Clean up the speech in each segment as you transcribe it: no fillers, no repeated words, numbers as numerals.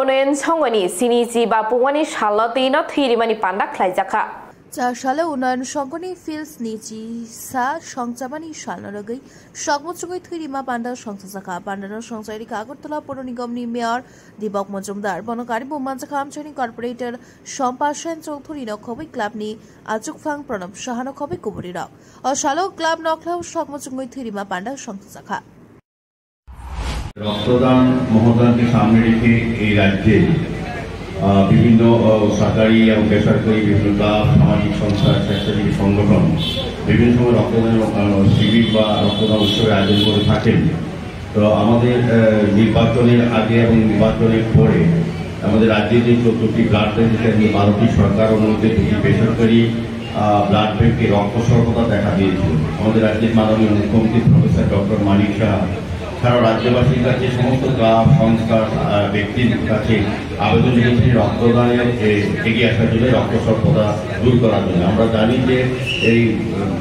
उन्नयन संघनि सिनिजी बा पुवानि सालतीनो थैरिमानि पान्डा ख्लाइजाखा साले उन्नयन संघनि फिल्स निजी सा संचामानि सालनरगै सकमचुगै थैरिमा पान्डा संसाजाखा पान्डानो संसारि আগরতলা পৌর নিগমনি মেয়র দীপক মজুমদার বনকারি বোমাঞ্চা খামচানি কর্পোরেটর শম্পা সেন চৌধুরী নখবই ক্লাবনি আজুকফাং প্রণব সাহানো খবই কুবরিরা ও শালো ক্লাব নখলাও সকমচুগৈ থৈরিমা পান্ডা সংসাজাখা রক্তদান মহদানকে সামনে রেখে এই রাজ্যে বিভিন্ন সরকারি এবং বেসরকারি বিভিন্ন ক্লাব সামাজিক সংস্থা স্বেচ্ছাসেবী সংগঠন বিভিন্ন সময় রক্তদান শিবির বা রক্তদান উৎসবের আয়োজন করে থাকেন। তো আমাদের নির্বাচনের আগে এবং নির্বাচনের পরে আমাদের রাজ্যে যে 14টি ব্লাড ব্যাংক থেকে 12টি সরকার অনুমোদিত 2টি বেসরকারি ব্লাড ব্যাংকে রক্ত স্বল্পতা দেখা দিয়েছিল। আমাদের রাজ্যের মাননীয় মুখ্যমন্ত্রী প্রফেসর ডক্টর মানিক সাহা সারা রাজ্যবাসীর কাছে সমস্ত ক্লাব সংস্থা ব্যক্তির কাছে আবেদন জানিয়েছেন রক্তদানের এগিয়ে আসার জন্য রক্ত স্বল্পতা দূর করার জন্য। আমরা জানি যে এই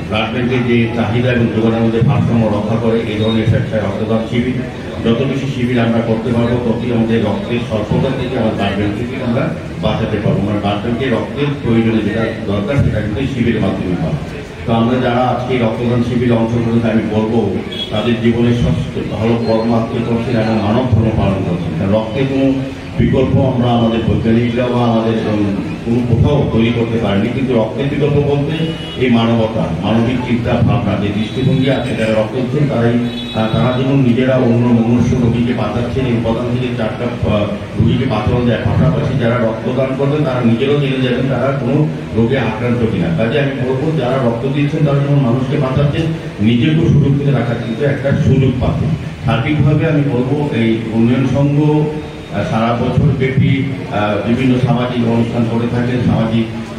ব্লাড ব্যাংকের যে চাহিদা এবং যোগানের মধ্যে ভারসাম্য রক্ষা করে এই ধরনের স্বেচ্ছায় রক্তদান শিবির যত বেশি শিবির আমরা করতে পারবো ততই আমাদের রক্তের স্বল্পতা থেকে আমার ব্লাড ব্যাংক থেকে আমরা বাঁচাতে পারবো। আমরা ব্লাড ব্যাংকে রক্তের প্রয়োজনে যেটা দরকার সেটা কিন্তু শিবিরের মাধ্যমে পাবো। তো আমরা যারা আজকে রক্তদান শিবিরে অংশগ্রহণ আমি বলবো তাদের জীবনের সবচেয়ে ভালো কর্ম আত্মীয় করছেন এবং মানব ধর্ম পালন করছেন। রক্তের কোনো বিকল্প আমরা আমাদের বৈজ্ঞানিকরা বা আমাদের কোনো কোথাও তৈরি করতে পারেনি, কিন্তু রক্তের বিকল্প বলতে এই মানবতা মানবিক চিন্তা ভাবনা যে দৃষ্টিভঙ্গি আছে যারা রক্ত দিচ্ছেন তারা যেমন নিজেরা অন্য মনুষ্য রোগীকে বাঁচাচ্ছেন এই উপাদান থেকে 4টা রোগীকে বাঁচানো যায়, পাশাপাশি যারা রক্তদান করবেন তারা নিজেরাও জেনে যাবেন তারা কোনো রোগে আক্রান্ত কিনা। কাজে আমি বলবো যারা রক্ত দিচ্ছেন তারা যেমন মানুষকে বাঁচাচ্ছেন নিজেকেও সুরক্ষিত রাখার কিন্তু একটা সুযোগ পাচ্ছেন। সার্বিকভাবে আমি বলবো এই উন্নয়ন সংঘ সারা বছর ব্যাপী বিভিন্ন সামাজিক অনুষ্ঠান করে থাকেন।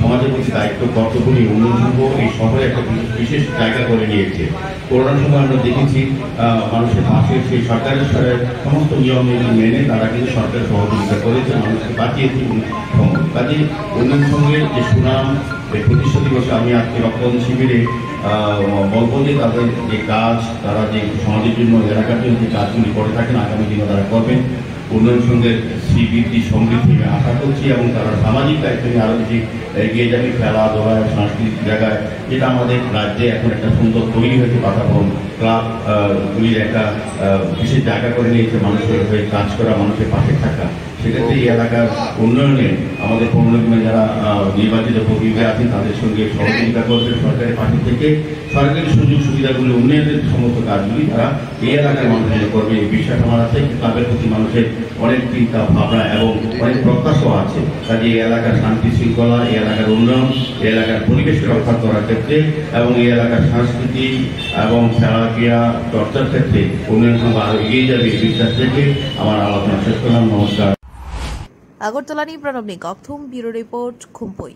সমাজের প্রতি দায়িত্ব কর্তব্য নিয়ে উন্নয়ন সংঘ এই শহরে একটা বিশেষ জায়গা করে নিয়েছে। করোনার সময় আমরা দেখেছি মানুষের পাশে সেই সরকারের সমস্ত নিয়ম মেনে তারা কিন্তু সরকারের সহযোগিতা করেছে, মানুষকে বাঁচিয়েছে। কাজে উন্নয়ন সংঘের যে সুনাম এই প্রতিষ্ঠা দিবসে আমি আজকে রক্তদান শিবিরে বলবো যে তাদের যে কাজ তারা যে সমাজের জন্য এলাকার জন্য যে কাজগুলি করে থাকেন আগামী দিনে তারা করবেন। উন্নয়ন সংঘের শ্রীবৃদ্ধি সমৃদ্ধি আশা করছি এবং তারা সামাজিক দায়িত্ব নিয়ে আরও বেশি এগিয়ে যাবে খেলাধুলা সাংস্কৃতিক জায়গায়, যেটা আমাদের রাজ্যে এখন একটা সুন্দর তৈরি হয়েছে। বাতাবরণ ক্লাবগুলির একটা বিশেষ জায়গা করে নিয়েছে মানুষের হয়ে কাজ করা, মানুষের পাশে থাকা। সেক্ষেত্রে এই এলাকার উন্নয়নে আমাদের পৌর নিগমে যারা নির্বাচিত প্রতিনিধিরা আছেন তাদের সঙ্গে সহযোগিতা করবে সরকারের পাশে থেকে সরকারি সুযোগ সুবিধাগুলি উন্নয়নের সমস্ত কাজগুলি তারা এই এলাকার মানুষের করবে এই বিশ্বাস আমার আছে। ক্লাবের প্রতি মানুষের অনেক চিন্তা ভাবনা এবং অনেক প্রত্যাশা আছে। কাজে এই এলাকার শান্তি শৃঙ্খলা, এই এলাকার উন্নয়ন, এই এলাকার পরিবেশকে রক্ষা করার ক্ষেত্রে এবং এই এলাকার সংস্কৃতি এবং খেলাধুলা চর্চার ক্ষেত্রে উন্নয়ন সংঘ আরো এগিয়ে যাবে এই বিশ্বাস থেকে আমার আলোচনা শেষ করলাম। নমস্কার। আগরতলা প্রণব নিগম ব্যুরো রিপোর্ট খুম্পই।